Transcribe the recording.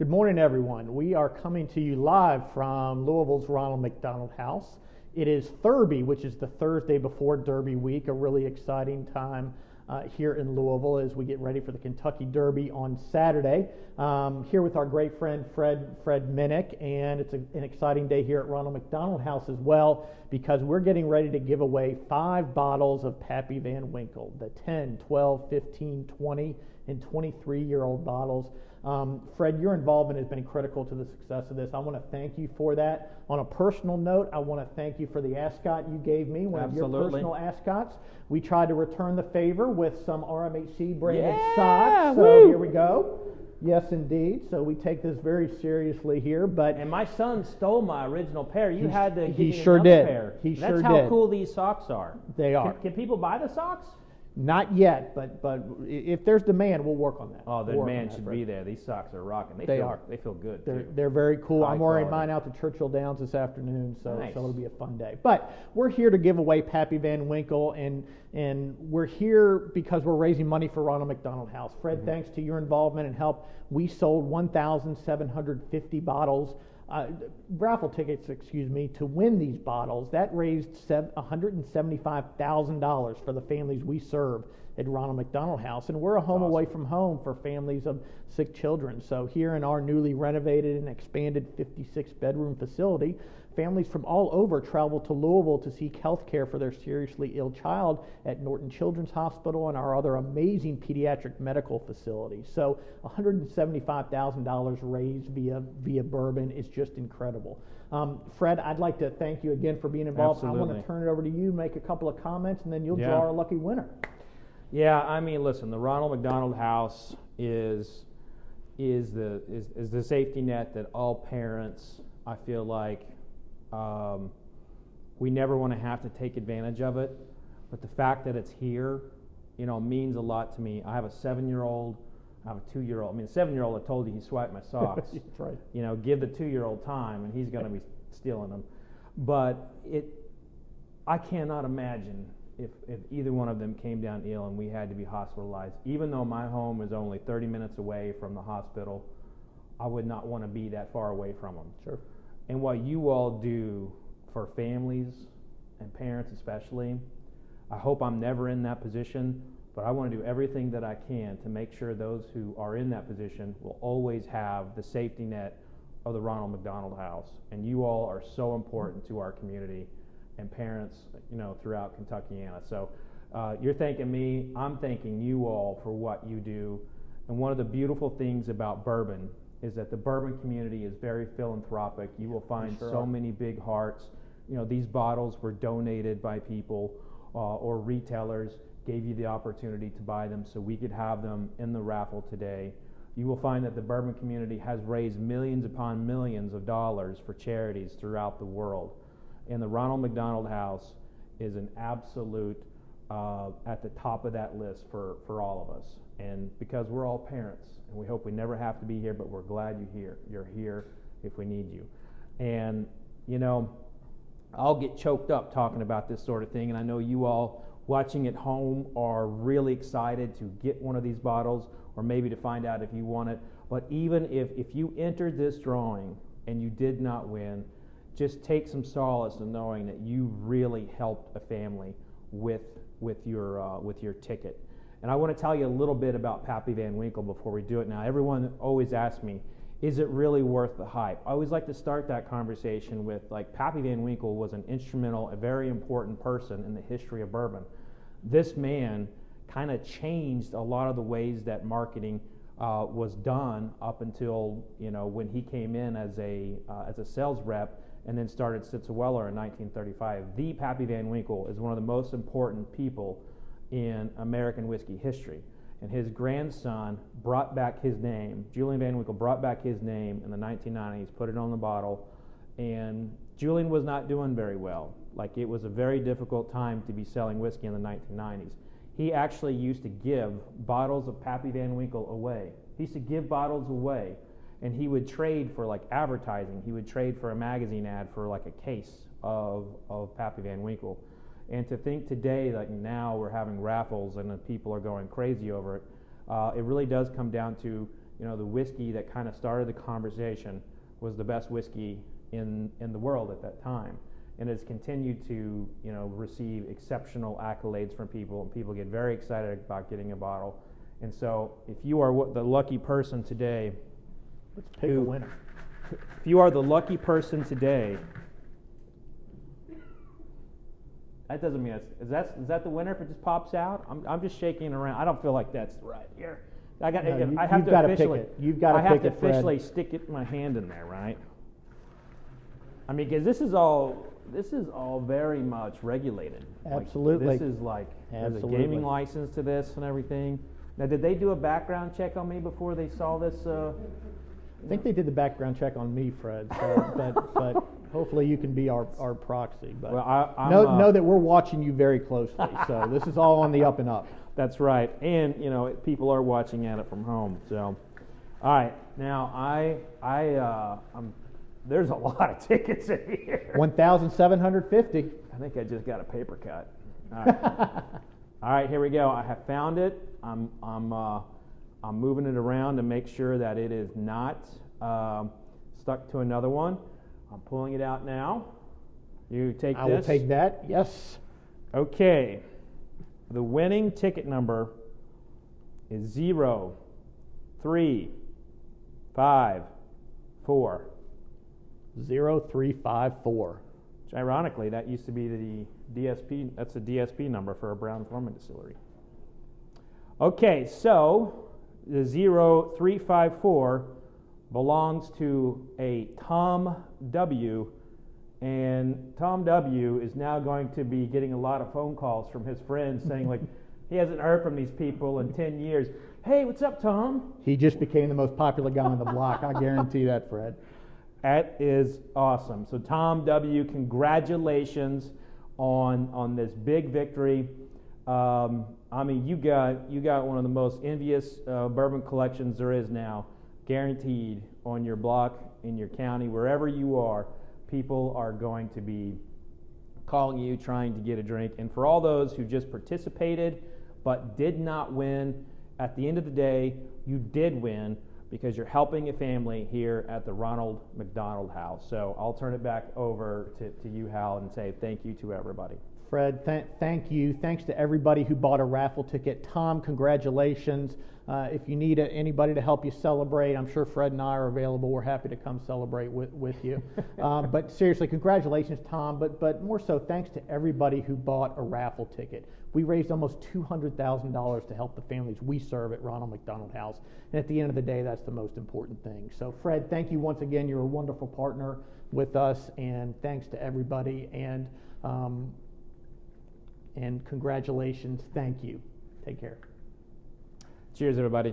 Good morning, everyone. We are coming to you live from Louisville's Ronald McDonald House. It is Thurby, which is the Thursday before Derby week, a really exciting time here in Louisville as we get ready for the Kentucky Derby on Saturday. Here with our great friend Fred Minnick, and it's an exciting day here at Ronald McDonald House as well because we're getting ready to give away 5 bottles of Pappy Van Winkle, the 10, 12, 15, 20, and 23-year-old bottles. Fred, your involvement has been critical to the success of this. I want to thank you for that. On a personal note, I want to thank you for the ascot you gave me, one of your personal ascots. We tried to return the favor with some RMHC branded socks. So here we go. Yes, indeed. So we take this very seriously here. And my son stole my original pair. You had to give me another pair. That's how cool these socks are. They are. Can people buy the socks? Not yet, but if there's demand, we'll work on that. Oh, the demand should be there. These socks are rocking. They are. They feel good. They're very cool. I'm wearing mine out to Churchill Downs this afternoon, so it'll be a fun day. But we're here to give away Pappy Van Winkle, and we're here because we're raising money for Ronald McDonald House. Fred, thanks to your involvement and help, we sold 1,750 bottles. Raffle tickets, to win these bottles. That raised $175,000 for the families we serve at Ronald McDonald House, and we're a home away from home for families of sick children. So here in our newly renovated and expanded 56-bedroom facility, families from all over travel to Louisville to seek health care for their seriously ill child at Norton Children's Hospital and our other amazing pediatric medical facilities. So $175,000 raised via bourbon is just incredible. Fred, I'd like to thank you again for being involved. Absolutely. I want to turn it over to you, make a couple of comments, and then you'll draw our lucky winner. Yeah, I mean, listen, the Ronald McDonald House is the safety net that all parents, I feel like, we never want to have to take advantage of it, but the fact that it's here, means a lot to me. I have a 7-year-old, I have a 2-year-old. I mean, the 7-year-old, I told you he swiped my socks. That's right. Give the 2-year-old time, and he's going to be stealing them. But I cannot imagine if either one of them came down ill and we had to be hospitalized. Even though my home is only 30 minutes away from the hospital, I would not want to be that far away from them. Sure. And what you all do for families and parents especially, I hope I'm never in that position, but I want to do everything that I can to make sure those who are in that position will always have the safety net of the Ronald McDonald House. And you all are so important to our community and parents, throughout Kentuckiana. So you're thanking me, I'm thanking you all for what you do. And one of the beautiful things about bourbon is that the bourbon community is very philanthropic. You will find many big hearts. These bottles were donated by people or retailers gave you the opportunity to buy them so we could have them in the raffle today. You will find that the bourbon community has raised millions upon millions of dollars for charities throughout the world. And the Ronald McDonald House is an absolute at the top of that list for all of us. And because we're all parents, and we hope we never have to be here, but we're glad you're here if we need you. And, I'll get choked up talking about this sort of thing, and I know you all watching at home are really excited to get one of these bottles or maybe to find out if you want it. But even if you entered this drawing and you did not win, just take some solace in knowing that you really helped a family with your ticket. And I want to tell you a little bit about Pappy Van Winkle before we do it. Now, everyone always asks me, is it really worth the hype? I always like to start that conversation with, Pappy Van Winkle was a very important person in the history of bourbon. This man kind of changed a lot of the ways that marketing was done up until, when he came in as a sales rep and then started Sitzeweller in 1935. The Pappy Van Winkle is one of the most important people in American whiskey history. And his grandson brought back his name. Julian Van Winkle brought back his name in the 1990s, put it on the bottle, and Julian was not doing very well. It was a very difficult time to be selling whiskey in the 1990s. He actually used to give bottles of Pappy Van Winkle away. He used to give bottles away, and he would trade for advertising. He would trade for a magazine ad for a case of Pappy Van Winkle. And to think today, now we're having raffles and the people are going crazy over it, it really does come down to the whiskey that kind of started the conversation was the best whiskey in the world at that time, and has continued to receive exceptional accolades from people, and people get very excited about getting a bottle. And so if you are the lucky person today, let's pick a winner. If you are the lucky person today, that doesn't mean is that the winner if it just pops out? I'm just shaking around. I don't feel like that's right here. I have to officially. You've got to pick it. I have to officially stick my hand in there, right? I mean, because this is all very much regulated. Absolutely. Like, this is like there's a gaming license to this and everything. Now, did they do a background check on me before they saw this? I think they did the background check on me, Fred. So, but hopefully you can be our proxy. But well, know that we're watching you very closely. So this is all on the up and up. That's right, and people are watching at it from home. So, all right, now I'm there's a lot of tickets in here. 1,750. I think I just got a paper cut. All right, all right, here we go. I have found it. I'm moving it around to make sure that it is not stuck to another one. I'm pulling it out now. You take this. I will take that. Yes. Okay. The winning ticket number is 0354. 0354. Which ironically, that used to be the DSP. That's the DSP number for a Brown-Forman distillery. Okay, so the 0354 belongs to a Tom W. And Tom W. is now going to be getting a lot of phone calls from his friends saying, like, he hasn't heard from these people in 10 years. Hey, what's up, Tom? He just became the most popular guy on the block. I guarantee that, Fred. That is awesome. So, Tom W., congratulations on this big victory. I mean, you got one of the most envious bourbon collections there is now, guaranteed on your block, in your county, wherever you are. People are going to be calling you, trying to get a drink. And for all those who just participated but did not win, at the end of the day, you did win because you're helping a family here at the Ronald McDonald House. So I'll turn it back over to you, Hal, and say thank you to everybody. Fred, thank you. Thanks to everybody who bought a raffle ticket. Tom, congratulations. If you need anybody to help you celebrate, I'm sure Fred and I are available. We're happy to come celebrate with you. But seriously, congratulations, Tom. But more so, thanks to everybody who bought a raffle ticket. We raised almost $200,000 to help the families we serve at Ronald McDonald House. And at the end of the day, that's the most important thing. So, Fred, thank you once again. You're a wonderful partner with us. And thanks to everybody. And congratulations. Thank you. Take care. Cheers, everybody.